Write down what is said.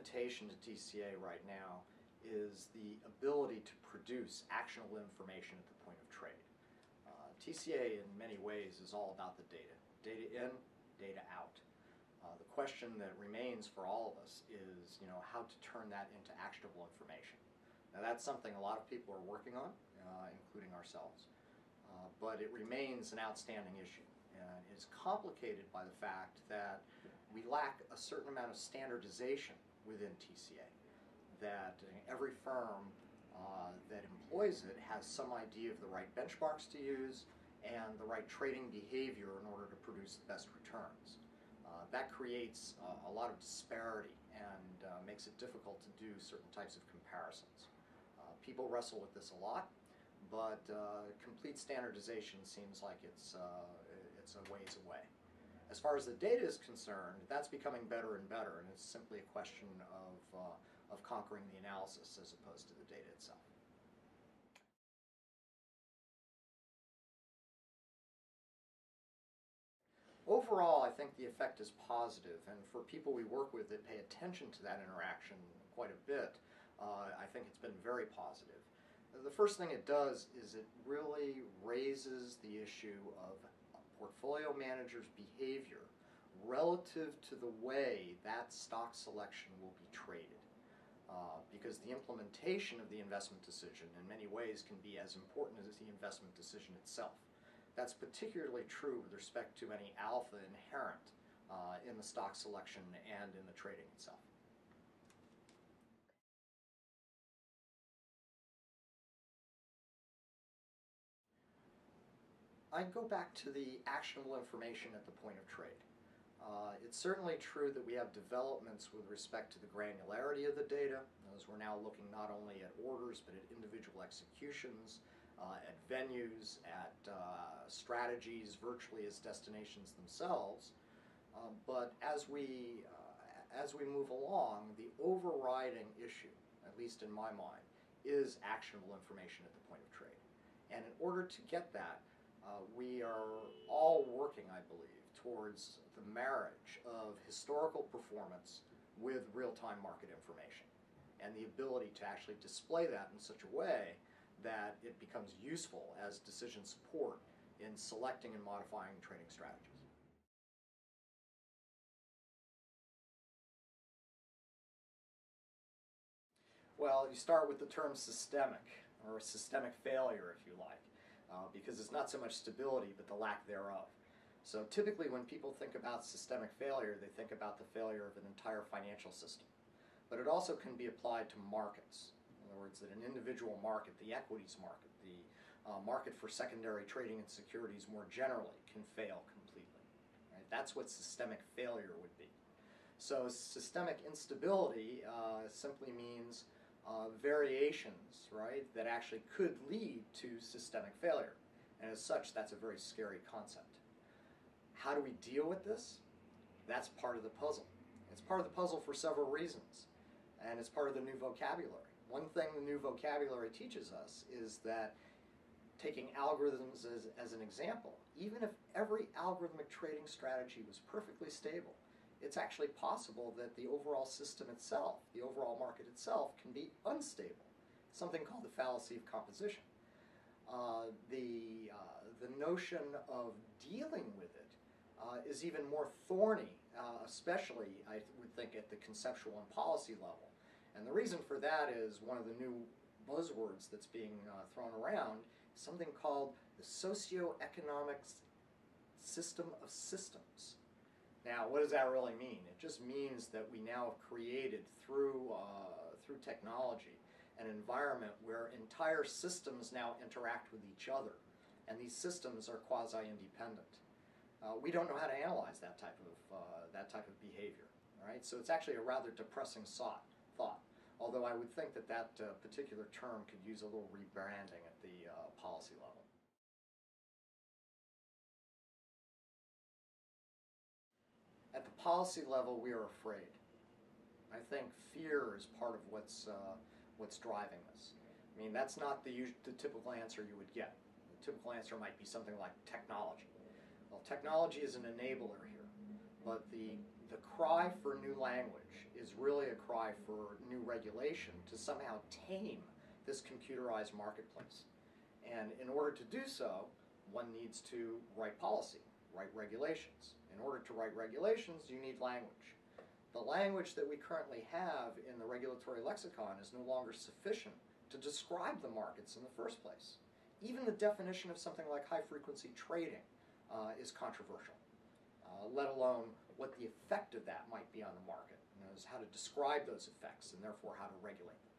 limitation to TCA right now is the ability to produce actionable information at the point of trade. TCA in many ways is all about the data. Data in, data out. The question that remains for all of us is, how to turn that into actionable information. Now that's something a lot of people are working on, including ourselves, but it remains an outstanding issue. And it's complicated by the fact that we lack a certain amount of standardization within TCA, that every firm that employs it has some idea of the right benchmarks to use and the right trading behavior in order to produce the best returns. That creates a lot of disparity and makes it difficult to do certain types of comparisons. People wrestle with this a lot, but complete standardization seems like it's a ways away. As far as the data is concerned, that's becoming better and better, and it's simply a question of conquering the analysis as opposed to the data itself. Overall, I think the effect is positive, and for people we work with that pay attention to that interaction quite a bit, I think it's been very positive. The first thing it does is it really raises the issue of a portfolio manager's behavior relative to the way that stock selection will be traded. Because the implementation of the investment decision in many ways can be as important as the investment decision itself. That's particularly true with respect to any alpha inherent in the stock selection and in the trading itself. I'd go back to the actionable information at the point of trade. It's certainly true that we have developments with respect to the granularity of the data, as we're now looking not only at orders but at individual executions, at venues, at strategies, virtually as destinations themselves. But as we move along, the overriding issue, at least in my mind, is actionable information at the point of trade. And in order to get that, we are all working, I believe, towards the marriage of historical performance with real-time market information and the ability to actually display that in such a way that it becomes useful as decision support in selecting and modifying trading strategies. Well, you start with the term systemic, or systemic failure if you like, because it's not so much stability but the lack thereof. So typically when people think about systemic failure, they think about the failure of an entire financial system. But it also can be applied to markets. In other words, that an individual market, the equities market, the market for secondary trading and securities more generally, can fail completely. Right? That's what systemic failure would be. So systemic instability simply means variations, right, that actually could lead to systemic failure. And as such, that's a very scary concept. How do we deal with this? That's part of the puzzle. It's part of the puzzle for several reasons, and it's part of the new vocabulary. One thing the new vocabulary teaches us is that, taking algorithms as an example, even if every algorithmic trading strategy was perfectly stable, it's actually possible that the overall system itself, the overall market itself, can be unstable. Something called the fallacy of composition. The notion of dealing with it is even more thorny, especially, I would think, at the conceptual and policy level. And the reason for that is one of the new buzzwords that's being thrown around is something called the socioeconomic system of systems. Now, what does that really mean? It just means that we now have created through technology an environment where entire systems now interact with each other, and these systems are quasi-independent. We don't know how to analyze that type of behavior. All right, so it's actually a rather depressing thought. Although I would think that that particular term could use a little rebranding at the policy level. At the policy level, we are afraid. I think fear is part of what's driving this. I mean, that's not the typical answer you would get. The typical answer might be something like technology. Well, technology is an enabler here. but the cry for new language is really a cry for new regulation to somehow tame this computerized marketplace. And in order to do so, one needs to write policy, write regulations. In order to write regulations, you need language. The language that we currently have in the regulatory lexicon is no longer sufficient to describe the markets in the first place. Even the definition of something like high-frequency trading is controversial, let alone what the effect of that might be on the market, and how to describe those effects and therefore how to regulate them.